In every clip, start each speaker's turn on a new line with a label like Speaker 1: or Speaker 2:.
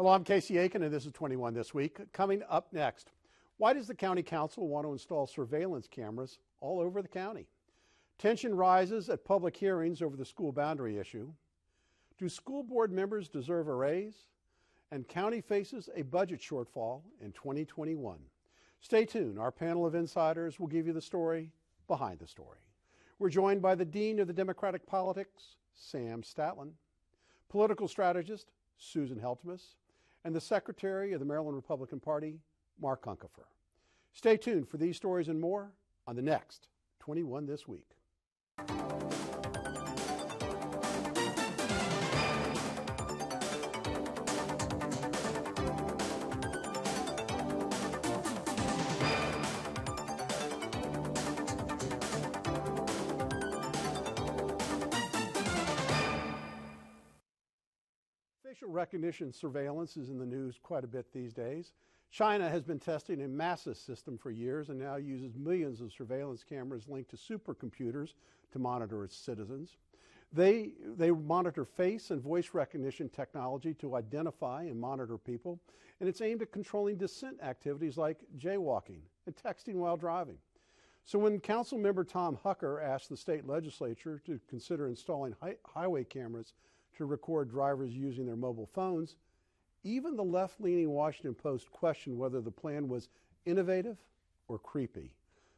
Speaker 1: Hello, I'm Casey Aiken, and this is 21 This Week. Coming up next, why does the county council want to install surveillance cameras all over the county? Tension rises at public hearings over the school boundary issue. Do school board members deserve a raise? And county faces a budget shortfall in 2021. Stay tuned. Our panel of insiders will give you the story behind the story. We're joined by the Dean of the Democratic Politics, Sam Statland, political strategist, Susan Heltemes, and the Secretary of the Maryland Republican Party, Mark Uncapher. Stay tuned for these stories and more on the next 21 This Week. Facial recognition surveillance is in the news quite a bit these days. China has been testing a massive system for years and now uses millions of surveillance cameras linked to supercomputers to monitor its citizens. They monitor face and voice recognition technology to identify and monitor people, and it's aimed at controlling dissent activities like jaywalking and texting while driving. So when Councilmember Tom Hucker asked the state legislature to consider installing highway cameras to record drivers using their mobile phones, even the left-leaning Washington Post questioned whether the plan was innovative or creepy.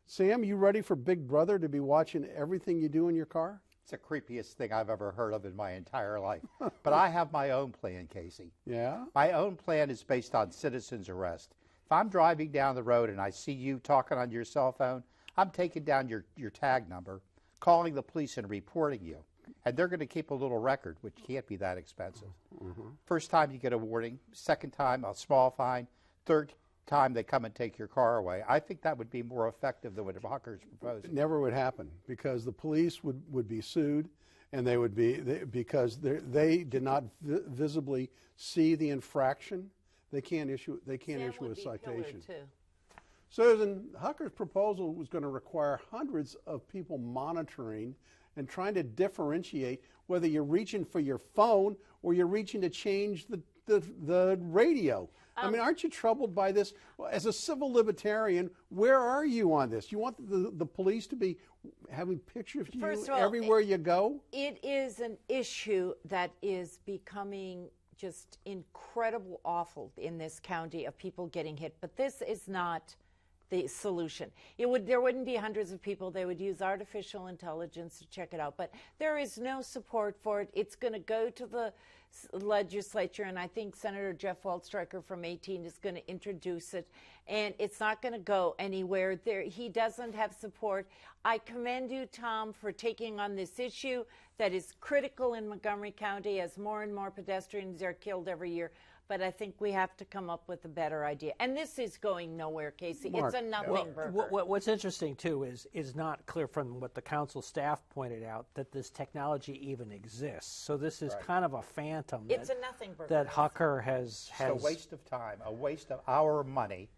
Speaker 1: Sam, you ready for Big Brother to be watching everything you do in your car?
Speaker 2: It's the creepiest thing I've ever heard of in my entire life. But I have my own plan, Casey.
Speaker 1: Yeah?
Speaker 2: My own plan is based on citizen's arrest. If I'm driving down the road and I see you talking on your cell phone, I'm taking down your tag number, calling the police and reporting you. And they're going to keep a little record, which can't be that expensive. Mm-hmm. First time you get a warning, second time a small fine, third time they come and take your car away. I think that would be more effective than what Hucker's proposing.
Speaker 1: It never would happen because the police would be sued, and they would be because they did not visibly see the infraction. They can't issue a citation. Susan, Hucker's proposal was going to require hundreds of people monitoring and trying to differentiate whether you're reaching for your phone or you're reaching to change the radio. I mean, aren't you troubled by this? Well, as a civil libertarian, where are you on this? You want the police to be having pictures of you everywhere you go?
Speaker 3: It is an issue that is becoming just incredible awful in this county of people getting hit. But this is not the solution. There wouldn't be hundreds of people. They would use artificial intelligence to check it out. But there is no support for it. It's going to go to the legislature, and I think Senator Jeff Waldstreicher from 18 is going to introduce it, and it's not going to go anywhere. He doesn't have support. I commend you, Tom, for taking on this issue that is critical in Montgomery County as more and more pedestrians are killed every year. But I think we have to come up with a better idea. And this is going nowhere, Casey.
Speaker 1: Mark,
Speaker 3: it's a nothing burger.
Speaker 4: What's interesting, too, is not clear from what the council staff pointed out that this technology even exists. So this is kind of a phantom.
Speaker 3: It's a nothing burger.
Speaker 4: That Hucker has...
Speaker 2: It's a waste of time, a waste of our money.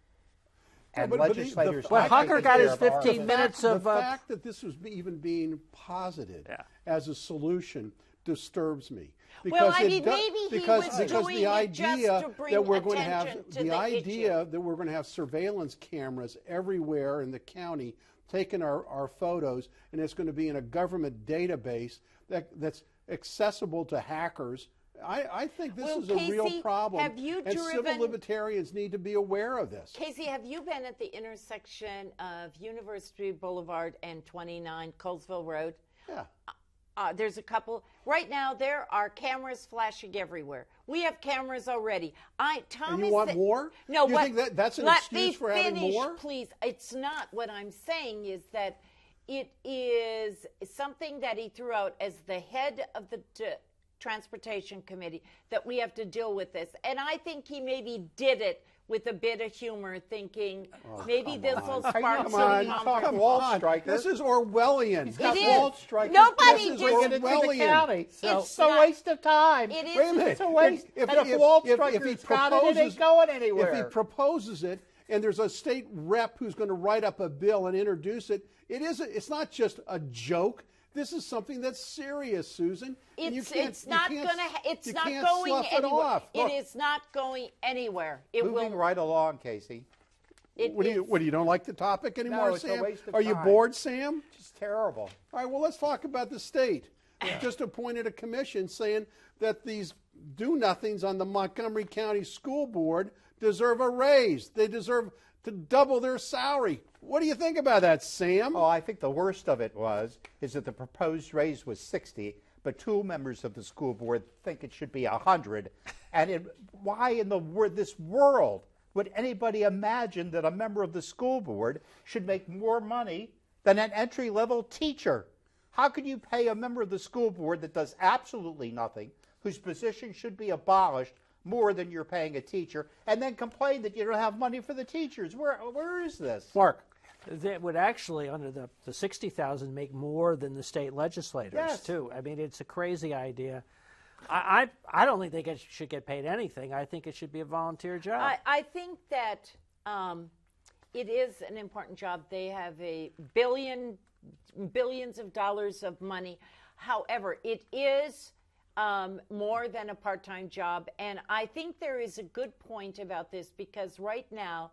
Speaker 2: And
Speaker 1: but
Speaker 2: legislators...
Speaker 4: Well, Hucker got his 15 minutes of...
Speaker 1: The fact that this was even being posited as a solution disturbs me. Because
Speaker 3: well, I mean, maybe he was doing it just to bring attention to the issue.
Speaker 1: That we're going to have surveillance cameras everywhere in the county taking our photos, and it's going to be in a government database that's accessible to hackers. I think this is a real problem, and civil libertarians need to be aware of this.
Speaker 3: Casey, have you been at the intersection of University Boulevard and 29 Colesville Road?
Speaker 1: Yeah.
Speaker 3: There's a couple. Right now, there are cameras flashing everywhere. We have cameras already. Tom,
Speaker 1: and you want more?
Speaker 3: No,
Speaker 1: you think that's an excuse for having more?
Speaker 3: Please. It's not. What I'm saying is that it is something that he threw out as the head of the Transportation Committee, that we have to deal with this. And I think he maybe did it with a bit of humor, thinking maybe this will spark some conversation.
Speaker 1: This is Orwellian.
Speaker 3: It is. Nobody
Speaker 2: bring it into the county. It's a waste of time.
Speaker 3: It is.
Speaker 1: Wait a minute.
Speaker 2: It's a waste. If Waldstreicher's got it, it ain't going anywhere.
Speaker 1: If he proposes it, and there's a state rep who's going to write up a bill and introduce it, it's not just a joke. This is something that's serious, Susan. And
Speaker 3: It's not going to. It's not
Speaker 1: can't
Speaker 3: going
Speaker 1: slough it
Speaker 3: anywhere.
Speaker 1: off.
Speaker 3: It is not going anywhere. It
Speaker 2: Moving
Speaker 3: will.
Speaker 2: right along, Casey.
Speaker 1: What do you don't like the topic anymore,
Speaker 2: No, it's a
Speaker 1: Sam?
Speaker 2: waste of
Speaker 1: Are you
Speaker 2: time.
Speaker 1: bored, Sam?
Speaker 2: Just terrible.
Speaker 1: All right, well, let's talk about the state. Just appointed a commission saying that these do-nothings on the Montgomery County School Board deserve a raise. They deserve to double their salary. What do you think about that, Sam?
Speaker 2: Oh, I think the worst of it is that the proposed raise was 60, but 2 members of the school board think it should be 100. And why in this world would anybody imagine that a member of the school board should make more money than an entry-level teacher? How could you pay a member of the school board that does absolutely nothing, whose position should be abolished, more than you're paying a teacher, and then complain that you don't have money for the teachers? Where is this?
Speaker 1: Mark.
Speaker 4: That would actually, under the 60,000, make more than the state legislators,
Speaker 2: Yes.
Speaker 4: too. I mean, it's a crazy idea. I don't think they should get paid anything. I think it should be a volunteer job.
Speaker 3: I think that it is an important job. They have billions of dollars of money. However, it is more than a part-time job. And I think there is a good point about this, because right now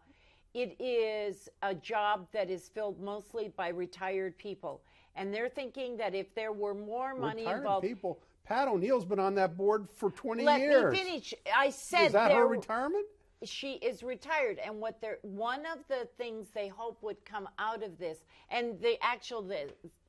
Speaker 3: it is a job that is filled mostly by retired people. And they're thinking that if there were more money
Speaker 1: Retired
Speaker 3: involved.
Speaker 1: people. Pat O'Neill's been on that board for 20
Speaker 3: Let
Speaker 1: years.
Speaker 3: me finish. I said
Speaker 1: Is that her retirement?
Speaker 3: She is retired, and one of the things they hope would come out of this, and the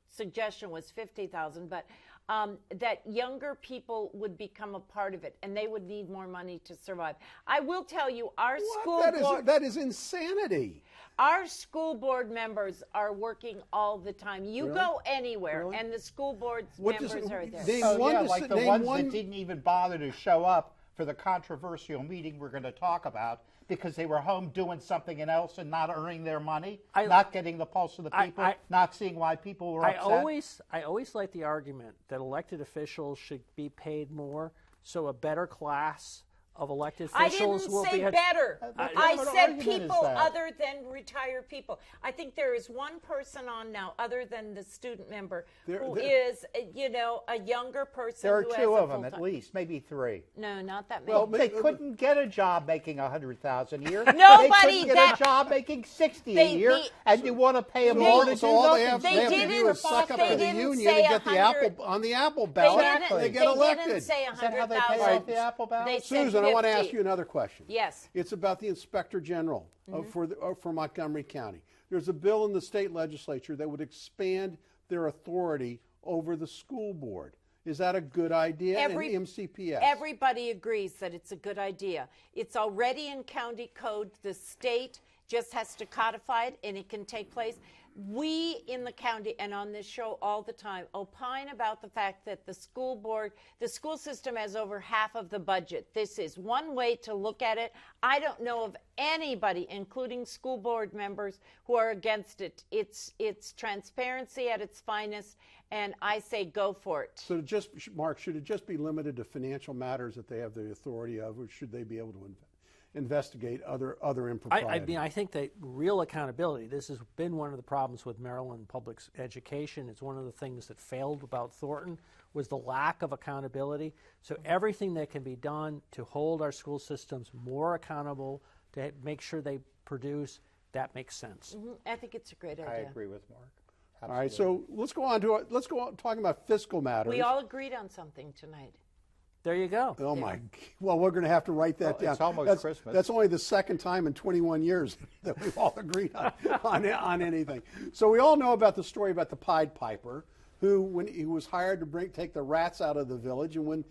Speaker 3: suggestion was 50,000, but that younger people would become a part of it, and they would need more money to survive. I will tell you, our school board,
Speaker 1: That is insanity.
Speaker 3: our school board members are working all the time. You
Speaker 1: Really?
Speaker 3: go anywhere,
Speaker 1: Really?
Speaker 3: and the school board
Speaker 1: What does-
Speaker 3: members are there.
Speaker 1: Name
Speaker 2: Oh,
Speaker 1: one
Speaker 2: yeah,
Speaker 1: to
Speaker 2: like
Speaker 1: s-
Speaker 2: the
Speaker 1: name
Speaker 2: ones
Speaker 1: one-
Speaker 2: that didn't even bother to show up for the controversial meeting we're going to talk about because they were home doing something else and not earning their money, not getting the pulse of the people, not seeing why people were upset.
Speaker 4: I always like the argument that elected officials should be paid more, so a better class of elected
Speaker 3: I
Speaker 4: officials
Speaker 3: didn't
Speaker 4: will
Speaker 3: say
Speaker 4: be
Speaker 3: better. I
Speaker 2: what
Speaker 3: said
Speaker 2: argument is
Speaker 3: people
Speaker 2: that?
Speaker 3: other than retired people. I think there is one person on now, other than the student member, who is, a younger person.
Speaker 2: There are
Speaker 3: who has
Speaker 2: 2
Speaker 3: a
Speaker 2: of them at
Speaker 3: full-time-
Speaker 2: least, maybe 3.
Speaker 3: No, not that many.
Speaker 1: Well,
Speaker 2: They couldn't get a job making $100,000 a year.
Speaker 3: Nobody
Speaker 2: They couldn't get
Speaker 3: that-
Speaker 2: a job making $60 a year, and you want to pay them
Speaker 3: They-
Speaker 2: more to
Speaker 1: So
Speaker 2: do
Speaker 1: all they
Speaker 2: nothing.
Speaker 1: have,
Speaker 3: They
Speaker 1: to do
Speaker 3: didn't-
Speaker 1: is suck up
Speaker 3: they
Speaker 1: to the
Speaker 3: didn't
Speaker 1: union
Speaker 3: say
Speaker 1: and get the
Speaker 3: 100
Speaker 1: on the Apple
Speaker 3: they
Speaker 1: ballot.
Speaker 3: didn't,
Speaker 1: They get
Speaker 3: they
Speaker 1: elected.
Speaker 3: didn't say
Speaker 2: Is that how they
Speaker 3: 100,000.
Speaker 2: pay off the Apple ballot?
Speaker 3: They said
Speaker 1: Susan, I want to
Speaker 3: 50.
Speaker 1: ask you another question.
Speaker 3: Yes.
Speaker 1: It's about the Inspector General for Montgomery County. There's a bill in the state legislature that would expand their authority over the school board. Is that a good idea in MCPS?
Speaker 3: Everybody agrees that it's a good idea. It's already in county code. The state just has to codify it, and it can take place. We in the county and on this show all the time opine about the fact that the school system has over half of the budget. This is one way to look at it. I don't know of anybody, including school board members, who are against it. It's transparency at its finest, and I say go for it.
Speaker 1: So Mark, should it just be limited to financial matters that they have the authority of, or should they be able to investigate other improprieties?
Speaker 4: I think that real accountability, this has been one of the problems with Maryland public education. It's one of the things that failed about Thornton was the lack of accountability. So everything that can be done to hold our school systems more accountable, to make sure they produce, that makes sense.
Speaker 3: I think it's a great idea.
Speaker 2: I agree with Mark.
Speaker 1: All right, so let's go on talking about fiscal matters.
Speaker 3: We all agreed on something tonight.
Speaker 4: There you go.
Speaker 1: Oh my! Well, we're going to have to write that down.
Speaker 2: It's almost Christmas.
Speaker 1: That's only the second time in 21 years that we've all agreed on anything. So we all know about the story about the Pied Piper, who, when he was hired to take the rats out of the village, and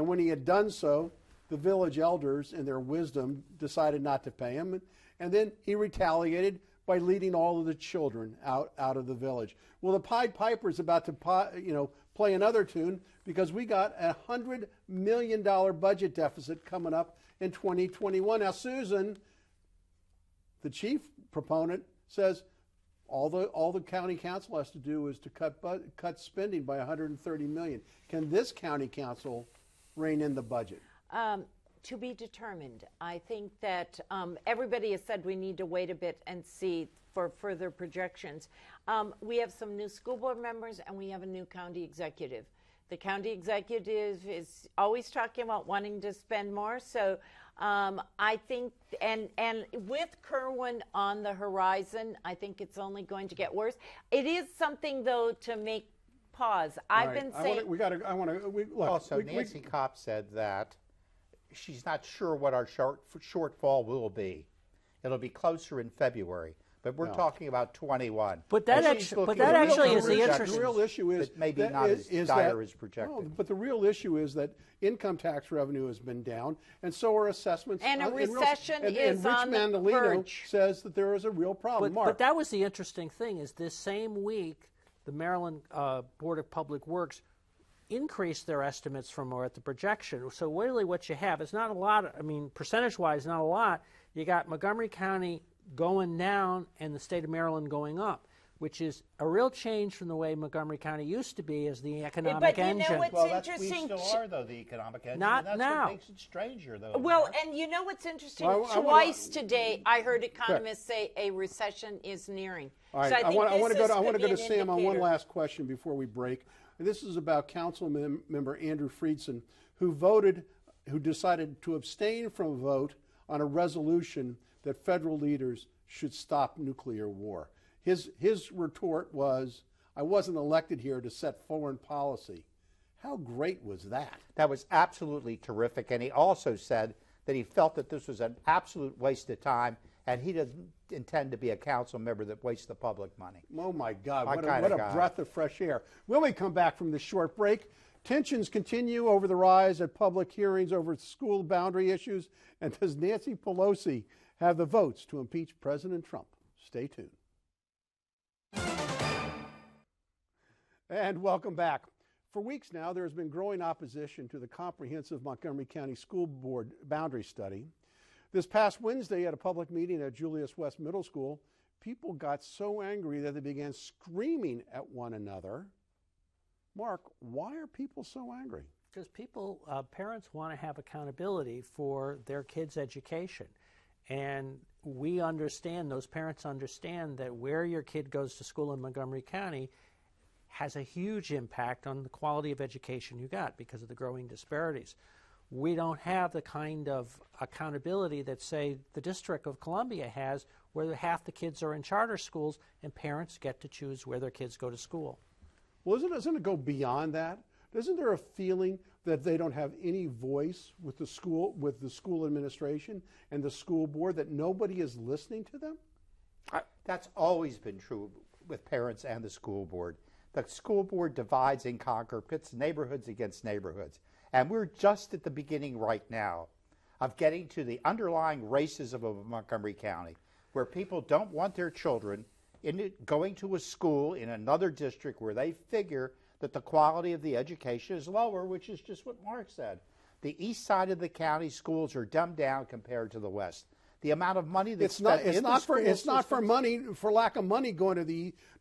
Speaker 1: when he had done so, the village elders, in their wisdom, decided not to pay him, and then he retaliated by leading all of the children out of the village. Well, the Pied Piper is about to play another tune, because we got a $100 million budget deficit coming up in 2021. Now, Susan, the chief proponent, says all the county council has to do is to cut spending by $130 million. Can this county council rein in the budget?
Speaker 3: To be determined. I think that everybody has said we need to wait a bit and see for further projections. We have some new school board members and we have a new county executive. The county executive is always talking about wanting to spend more. So I think, and with Kerwin on the horizon, I think it's only going to get worse. It is something, though, to make pause. I've been saying.
Speaker 2: Also, Nancy Kopp said that she's not sure what our shortfall will be. It'll be closer in February, but we're talking about 21.
Speaker 4: But that actually is the interesting.
Speaker 1: The real issue is
Speaker 2: maybe not as dire as projected.
Speaker 1: No, but the real issue is that income tax revenue has been down, and so are assessments.
Speaker 3: And a recession is
Speaker 1: and Rich
Speaker 3: on the
Speaker 1: Mandolino
Speaker 3: verge.
Speaker 1: says that there is a real problem.
Speaker 4: But that was the interesting thing, is this same week, the Maryland Board of Public Works increased their estimates from or at the projection. So really what you have is not a lot. I mean, percentage-wise, not a lot. You got Montgomery County going down and the state of Maryland going up, which is a real change from the way Montgomery County used to be as the economic engine.
Speaker 3: But you know what's
Speaker 2: Well,
Speaker 3: interesting?
Speaker 2: we still are, though, the economic engine.
Speaker 4: Not
Speaker 2: and that's
Speaker 4: now.
Speaker 2: what makes it stranger, though.
Speaker 3: Well,
Speaker 2: Mark.
Speaker 3: and you know what's interesting?
Speaker 1: Well,
Speaker 3: Twice today, I heard economists say a recession is nearing.
Speaker 1: All right,
Speaker 3: So
Speaker 1: I want to go to
Speaker 3: Sam
Speaker 1: Sam on one last question before we break. This is about Council member Andrew Friedson, who decided to abstain from a vote on a resolution that federal leaders should stop nuclear war. His retort was, "I wasn't elected here to set foreign policy." How great was that?
Speaker 2: That was absolutely terrific, and he also said that he felt that this was an absolute waste of time, and he doesn't intend to be a council member that wastes the public money.
Speaker 1: Oh my God,
Speaker 2: My
Speaker 1: what
Speaker 2: kind
Speaker 1: a
Speaker 2: of guy.
Speaker 1: breath of fresh air. When we come back from this short break, tensions continue over the rise at public hearings over school boundary issues, and does Nancy Pelosi have the votes to impeach President Trump? Stay tuned. And welcome back. For weeks now, there has been growing opposition to the comprehensive Montgomery County School Board boundary study. This past Wednesday at a public meeting at Julius West Middle School, people got so angry that they began screaming at one another. Mark, why are people so angry?
Speaker 4: Because parents want to have accountability for their kids' education. And we understand, those parents understand that where your kid goes to school in Montgomery County has a huge impact on the quality of education you got because of the growing disparities. We don't have the kind of accountability that, say, the District of Columbia has, where half the kids are in charter schools and parents get to choose where their kids go to school.
Speaker 1: Well, doesn't it go beyond that? Isn't there a feeling that they don't have any voice with the school administration and the school board, that nobody is listening to them?
Speaker 2: That's always been true with parents and the school board. The school board divides and conquers, pits neighborhoods against neighborhoods. And we're just at the beginning right now of getting to the underlying racism of Montgomery County, where people don't want their children going to a school in another district where they figure that the quality of the education is lower, which is just what Mark said. The east side of the county schools are dumbed down compared to the west. The amount of money that's spent in the school
Speaker 1: it's not for money, for lack of money going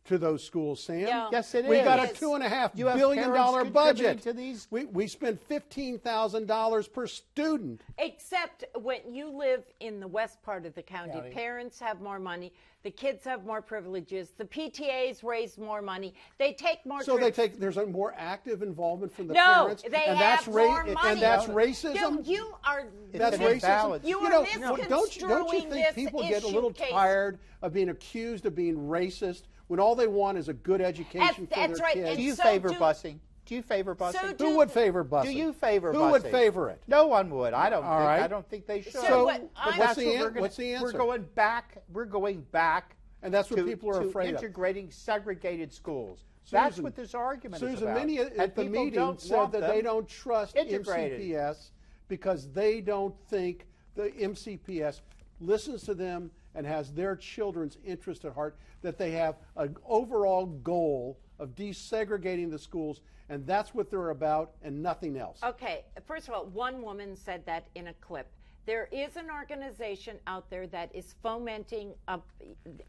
Speaker 1: to those schools, Sam.
Speaker 3: Yeah.
Speaker 2: Yes, it is.
Speaker 1: We got a $2.5 billion budget.
Speaker 2: To these.
Speaker 1: We spend $15,000 per student.
Speaker 3: Except when you live in the west part of the county, parents have more money, the kids have more privileges, the PTAs raise more money, they take more trips.
Speaker 1: There's a more active involvement from the
Speaker 3: No,
Speaker 1: parents.
Speaker 3: they
Speaker 1: and
Speaker 3: have
Speaker 1: that's
Speaker 3: more money.
Speaker 1: And that's racism?
Speaker 3: No, you are...
Speaker 1: That's
Speaker 2: an
Speaker 1: racism.
Speaker 2: imbalance.
Speaker 3: You are
Speaker 1: don't you
Speaker 3: misconstruing
Speaker 1: think people get a little
Speaker 3: case.
Speaker 1: tired of being accused of being racist when all they want is a good education for
Speaker 3: That's
Speaker 1: their
Speaker 3: right.
Speaker 1: kids?
Speaker 3: And
Speaker 2: Do you
Speaker 3: so
Speaker 2: favor
Speaker 3: do-
Speaker 2: busing? Do you favor busing?
Speaker 3: So do-
Speaker 1: Who would favor busing?
Speaker 2: Do you favor busing?
Speaker 1: Who would favor it?
Speaker 2: No one would. I don't
Speaker 1: All
Speaker 2: think.
Speaker 1: right.
Speaker 2: I don't think they should.
Speaker 3: So what
Speaker 2: But
Speaker 3: I'm-
Speaker 2: that's
Speaker 1: What's the
Speaker 2: what
Speaker 1: an-
Speaker 2: we're gonna-
Speaker 1: what's the answer?
Speaker 2: We're going back. We're going back.
Speaker 1: And that's what
Speaker 2: to,
Speaker 1: people are
Speaker 2: to
Speaker 1: afraid of.
Speaker 2: integrating segregated schools. That's
Speaker 1: Susan-
Speaker 2: what this argument is
Speaker 1: Susan,
Speaker 2: about.
Speaker 1: many
Speaker 2: And
Speaker 1: at the
Speaker 2: people
Speaker 1: meeting
Speaker 2: don't
Speaker 1: said
Speaker 2: want
Speaker 1: that
Speaker 2: them
Speaker 1: they don't trust
Speaker 2: integrated.
Speaker 1: MCPS because they don't think the MCPS listens to them and has their children's interest at heart, that they have an overall goal of desegregating the schools, and that's what they're about and nothing else.
Speaker 3: Okay, first of all, one woman said that in a clip. There is an organization out there that is fomenting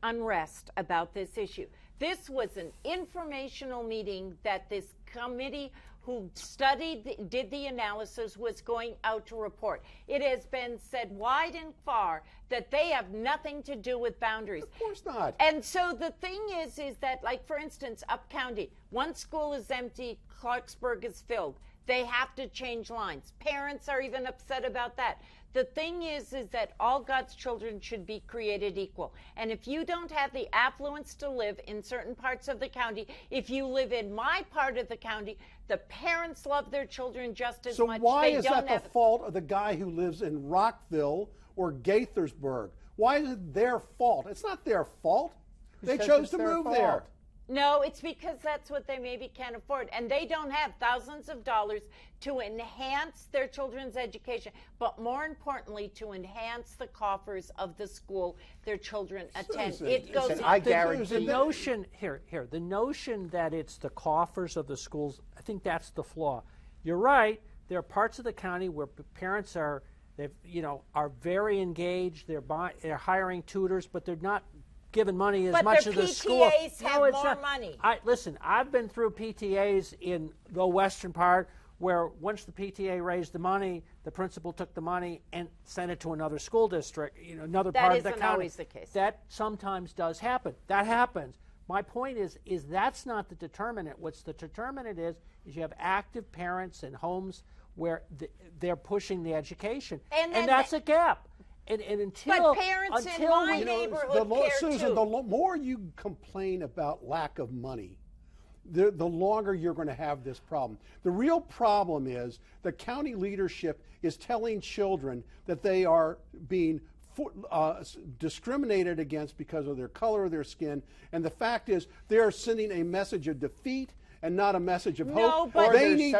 Speaker 3: unrest about this issue. This was an informational meeting that this committee who did the analysis was going out to report. It has been said wide and far that they have nothing to do with boundaries.
Speaker 1: Of course not.
Speaker 3: And so the thing is that, like, for instance, up county, one school is empty, Clarksburg is filled. They have to change lines. Parents are even upset about that. The thing is that all God's children should be created equal. And if you don't have the affluence to live in certain parts of the county, if you live in my part of the county, the parents love their children just as much.
Speaker 1: So why
Speaker 3: They
Speaker 1: is
Speaker 3: don't
Speaker 1: that
Speaker 3: have
Speaker 1: the fault of the guy who lives in Rockville or Gaithersburg? Why is it their fault? It's not their fault. They
Speaker 2: says
Speaker 1: chose
Speaker 2: it's
Speaker 1: to
Speaker 2: their
Speaker 1: move
Speaker 2: fault?
Speaker 1: there.
Speaker 3: No, it's because that's what they maybe can't afford. And they don't have thousands of dollars to enhance their children's education, but more importantly, to enhance the coffers of the school their children attend.
Speaker 1: Susan,
Speaker 3: It goes
Speaker 2: Susan,
Speaker 3: in-
Speaker 2: I
Speaker 4: The
Speaker 2: guarantee
Speaker 4: notion the notion that it's the coffers of the schools, I think that's the flaw. You're right. There are parts of the county where parents are very engaged. They're hiring tutors, but they're not giving money as
Speaker 3: But
Speaker 4: much
Speaker 3: their
Speaker 4: of the school.
Speaker 3: PTAs have
Speaker 4: it's
Speaker 3: more
Speaker 4: not.
Speaker 3: money.
Speaker 4: Listen, I've been through PTAs in the western part where once the PTA raised the money, the principal took the money and sent it to another school district, another
Speaker 3: That
Speaker 4: part of the
Speaker 3: isn't
Speaker 4: county.
Speaker 3: always the case.
Speaker 4: That sometimes does happen. That happens. My point is that's not the determinant. What's the determinant is you have active parents in homes where they're pushing the education,
Speaker 3: And then
Speaker 4: that's a gap. And until
Speaker 3: But parents in
Speaker 4: until
Speaker 3: my
Speaker 4: we-
Speaker 3: neighborhood care
Speaker 1: Susan,
Speaker 3: too.
Speaker 1: the more you complain about lack of money, the longer you're going to have this problem. The real problem is the county leadership is telling children that they are being discriminated against because of their color of their skin, and the fact is they are sending a message of defeat and not a message of
Speaker 3: No,
Speaker 1: hope.
Speaker 3: but-
Speaker 1: They
Speaker 2: Or
Speaker 1: need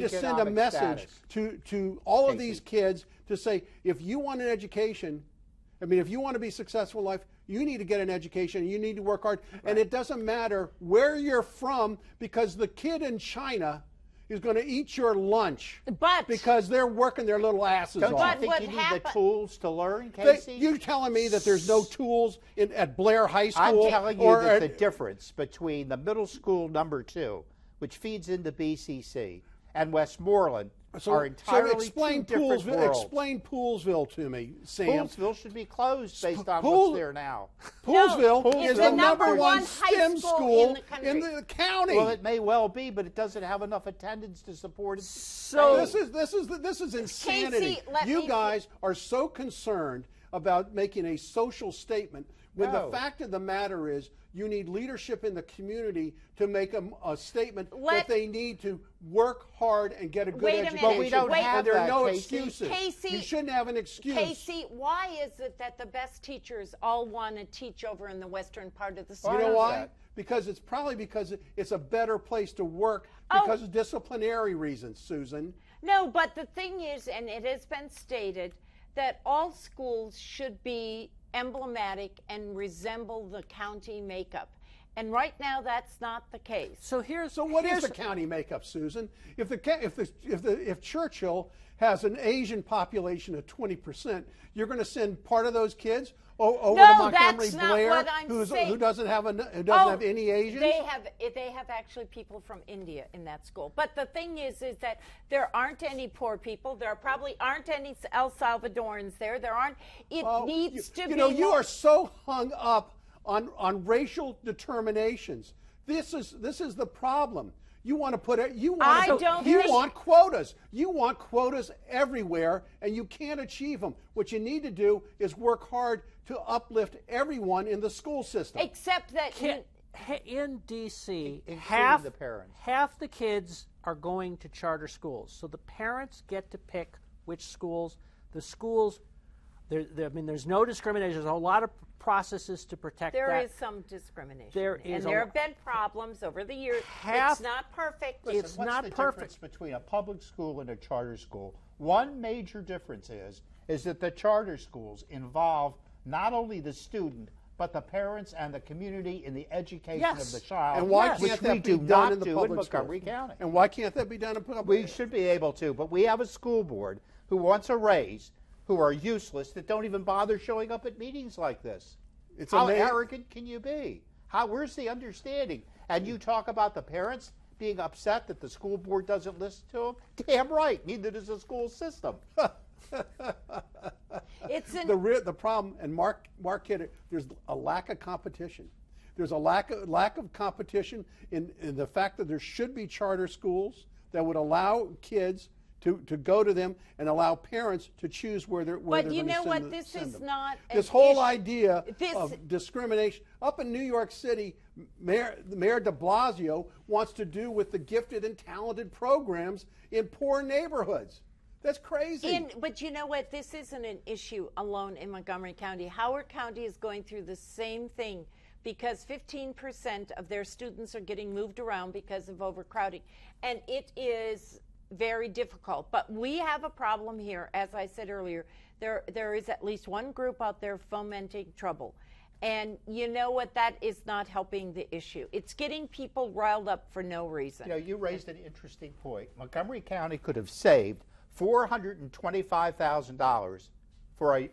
Speaker 1: to send a
Speaker 2: socioeconomic
Speaker 1: message
Speaker 2: status.
Speaker 1: to all of
Speaker 2: Casey.
Speaker 1: these kids to say, if you want an education, if you want to be successful in life, you need to get an education. You need to work hard. Right. And it doesn't matter where you're from, because the kid in China is going to eat your lunch.
Speaker 3: But-
Speaker 1: because they're working their little asses
Speaker 2: Don't
Speaker 1: off.
Speaker 2: you think
Speaker 3: what
Speaker 2: you need
Speaker 3: happened-
Speaker 2: the tools to learn, Casey?
Speaker 1: You're telling me that there's no tools at Blair High
Speaker 2: I'm
Speaker 1: School?
Speaker 2: telling you
Speaker 1: or
Speaker 2: that the
Speaker 1: at-
Speaker 2: difference between the middle school number 2, which feeds into BCC, and Westmoreland are entirely
Speaker 1: explain
Speaker 2: two different worlds.
Speaker 1: Explain Poolsville to me, Sam.
Speaker 2: Poolsville should be closed based on
Speaker 1: Pool-
Speaker 2: what's there now.
Speaker 1: Poolsville
Speaker 3: No,
Speaker 1: is
Speaker 3: it's
Speaker 1: the
Speaker 3: the
Speaker 1: number
Speaker 3: number
Speaker 1: one
Speaker 3: one high
Speaker 1: STEM
Speaker 3: school
Speaker 1: school
Speaker 3: in the country.
Speaker 1: in the county.
Speaker 2: Well, it may well be, but it doesn't have enough attendance to support it.
Speaker 4: So
Speaker 1: this is insanity.
Speaker 3: let
Speaker 1: You
Speaker 3: me-
Speaker 1: guys are so concerned about making a social statement when
Speaker 2: No.
Speaker 1: the fact of the matter is you need leadership in the community to make a statement that they need to work hard and get a good
Speaker 3: Wait a
Speaker 1: education.
Speaker 3: minute.
Speaker 2: But we don't
Speaker 3: Wait.
Speaker 2: have
Speaker 1: and there are
Speaker 2: that,
Speaker 1: no
Speaker 2: Casey.
Speaker 1: excuses.
Speaker 3: Casey-
Speaker 1: You shouldn't have an excuse.
Speaker 3: Casey, why is it that the best teachers all want to teach over in the western part of the
Speaker 1: You
Speaker 3: state?
Speaker 1: know
Speaker 2: is
Speaker 1: why?
Speaker 2: that?
Speaker 1: Because it's probably because it's a better place to work
Speaker 3: Oh.
Speaker 1: because of disciplinary reasons, Susan.
Speaker 3: No, but the thing is, and it has been stated, that all schools should be emblematic and resemble the county makeup. And right now, that's not the case.
Speaker 4: So here's
Speaker 1: So what is
Speaker 4: here's-
Speaker 1: the county makeup, Susan? If Churchill has an Asian population of 20%, you're going to send part of those kids over
Speaker 3: No,
Speaker 1: to Montgomery
Speaker 3: that's not
Speaker 1: Blair,
Speaker 3: what I'm saying.
Speaker 1: who doesn't have any Asians.
Speaker 3: They have actually people from India in that school. But the thing is that there aren't any poor people. There probably aren't any El Salvadorans there. There aren't. It needs to be.
Speaker 1: You know, you
Speaker 3: more-
Speaker 1: are so hung up on racial determinations. This is the problem. You want to put it. You
Speaker 3: I
Speaker 1: want.
Speaker 3: don't
Speaker 1: You
Speaker 3: think-
Speaker 1: want quotas. You want quotas everywhere, and you can't achieve them. What you need to do is work hard to uplift everyone in the school system.
Speaker 3: Except that
Speaker 4: in DC,
Speaker 2: Including
Speaker 4: half
Speaker 2: the parents.
Speaker 4: half the kids are going to charter schools. So the parents get to pick which schools. The schools, there's no discrimination. There's a lot of processes to protect
Speaker 3: there
Speaker 4: that.
Speaker 3: is some discrimination.
Speaker 4: There
Speaker 3: and
Speaker 4: is
Speaker 3: there
Speaker 4: a-
Speaker 3: have been problems over the years.
Speaker 4: Half-
Speaker 3: It's not perfect.
Speaker 2: Listen,
Speaker 4: It's
Speaker 2: what's
Speaker 4: not
Speaker 2: the
Speaker 4: perfect.
Speaker 2: difference between a public school and a charter school? One major difference is that the charter schools involve not only the student, but the parents and the community in the education
Speaker 4: Yes.
Speaker 2: of the child,
Speaker 1: And why
Speaker 2: which
Speaker 1: can't
Speaker 2: we
Speaker 1: that
Speaker 2: do
Speaker 1: be done
Speaker 2: not
Speaker 1: in the
Speaker 2: do in
Speaker 1: public
Speaker 2: Montgomery
Speaker 1: schools?
Speaker 2: County.
Speaker 1: And why can't that be done in public?
Speaker 2: We should be able to, but we have a school board who wants a raise, who are useless, that don't even bother showing up at meetings like this.
Speaker 1: It's
Speaker 2: How
Speaker 1: ama-
Speaker 2: arrogant can you be? Where's the understanding? And you talk about the parents. being upset that the school board doesn't listen to them? Damn right, neither does the school system.
Speaker 3: It's
Speaker 1: The problem, and Mark hit it, there's a lack of competition. There's a lack of competition in the fact that there should be charter schools that would allow kids to go to them and allow parents to choose where they're going to send them.
Speaker 3: But you know what? This is not
Speaker 1: this whole idea of discrimination. Up in New York City, Mayor de Blasio wants to do with the gifted and talented programs in poor neighborhoods. That's crazy.
Speaker 3: But you know what? This isn't an issue alone in Montgomery County. Howard County is going through the same thing because 15% of their students are getting moved around because of overcrowding. And it is very difficult. But we have a problem here. As I said earlier, there is at least one group out there fomenting trouble. And you know what? That is not helping the issue. It's getting people riled up for no reason.
Speaker 2: You know, you raised an interesting point. Montgomery County could have saved $425,000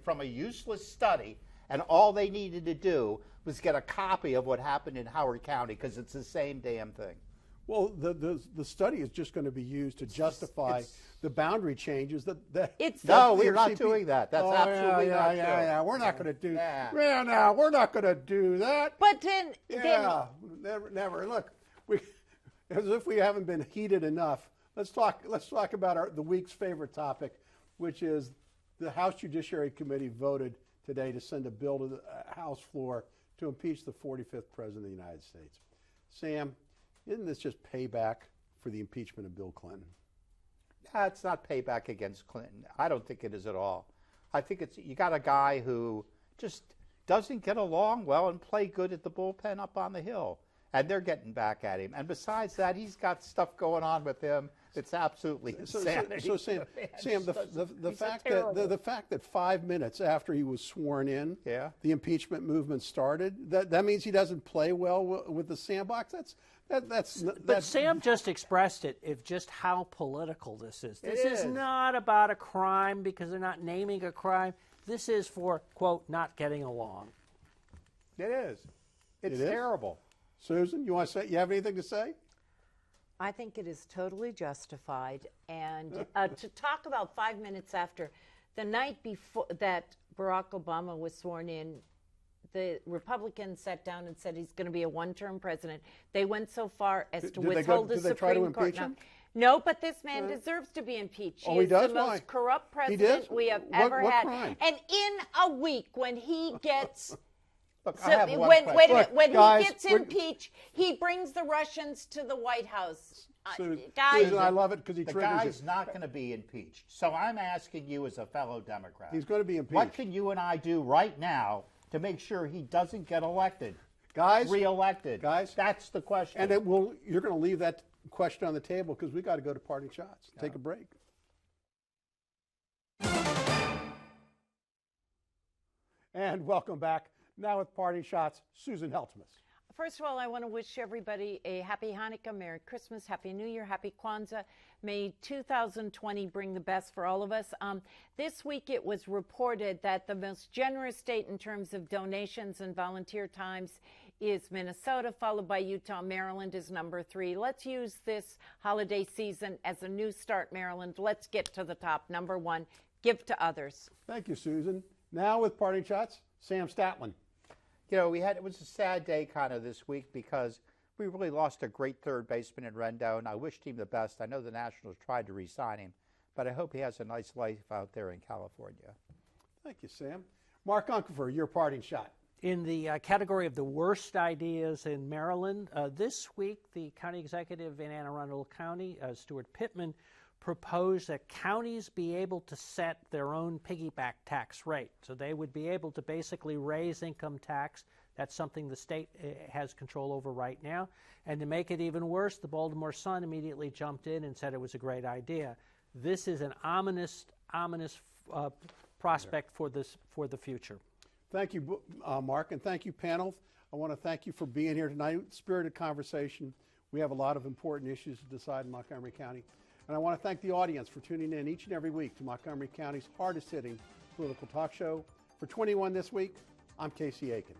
Speaker 2: from a useless study, and all they needed to do was get a copy of what happened in Howard County, because it's the same damn thing.
Speaker 1: Well, the study is just going to be used to justify the boundary changes that
Speaker 2: no, we're not doing that. That's absolutely not true.
Speaker 1: Yeah, we're not going to do that. Yeah, no, we're not going to do that.
Speaker 3: But then
Speaker 1: never. Look, as if we haven't been heated enough. Let's talk about the week's favorite topic, which is the House Judiciary Committee voted today to send a bill to the House floor to impeach the 45th President of the United States. Sam, isn't this just payback for the impeachment of Bill Clinton?
Speaker 2: It's not payback against Clinton. I don't think it is at all. I think you got a guy who just doesn't get along well and play good at the bullpen up on the Hill. And they're getting back at him. And besides that, he's got stuff going on with him. It's absolutely insanity.
Speaker 1: So Sam, the fact that 5 minutes after he was sworn in, the impeachment movement started. That means he doesn't play well with the sandbox.
Speaker 4: But Sam just expressed it. If just how political this is. This is not about a crime because they're not naming a crime. This is for quote not getting along.
Speaker 2: It is. It's terrible.
Speaker 1: Susan, you have anything to say?
Speaker 3: I think it is totally justified. And to talk about 5 minutes after, the night before that Barack Obama was sworn in, the Republicans sat down and said he's going to be a one-term president. They went so far as to withhold the Supreme Court. No, but this man deserves to be impeached. He is the most corrupt president we have ever had. Crime? And in a week, when he gets...
Speaker 2: Look,
Speaker 3: when he gets impeached, he brings the Russians to the White House.
Speaker 1: Susan, I love it because he triggers it.
Speaker 2: The guy's not going to be impeached. So I'm asking you as a fellow Democrat.
Speaker 1: He's going to be impeached.
Speaker 2: What can you and I do right now to make sure he doesn't get elected? Reelected.
Speaker 1: Guys,
Speaker 2: that's the question.
Speaker 1: And you're going to leave that question on the table because we got to go to parting shots. Take a break. And welcome back. Now with parting shots, Susan Heltemes.
Speaker 3: First of all, I want to wish everybody a happy Hanukkah, Merry Christmas, Happy New Year, Happy Kwanzaa. May 2020 bring the best for all of us. This week it was reported that the most generous state in terms of donations and volunteer times is Minnesota, followed by Utah. Maryland is number 3. Let's use this holiday season as a new start, Maryland. Let's get to the top. Number 1, give to others.
Speaker 1: Thank you, Susan. Now with parting shots, Sam Statland.
Speaker 2: You know, it was a sad day kind of this week because we really lost a great third baseman in Rendon. I wished him the best. I know the Nationals tried to re-sign him, but I hope he has a nice life out there in California.
Speaker 1: Thank you, Sam. Mark Uncapher, your parting shot.
Speaker 4: In the category of the worst ideas in Maryland, this week the county executive in Anne Arundel County, Stuart Pittman, proposed that counties be able to set their own piggyback tax rate. So they would be able to basically raise income tax. That's something the state has control over right now. And to make it even worse, the Baltimore Sun immediately jumped in and said it was a great idea. This is an ominous prospect for the future.
Speaker 1: Thank you, Mark, and thank you, panel. I want to thank you for being here tonight. Spirited conversation. We have a lot of important issues to decide in Montgomery County. And I want to thank the audience for tuning in each and every week to Montgomery County's hardest-hitting political talk show. For 21 this week, I'm Casey Aiken.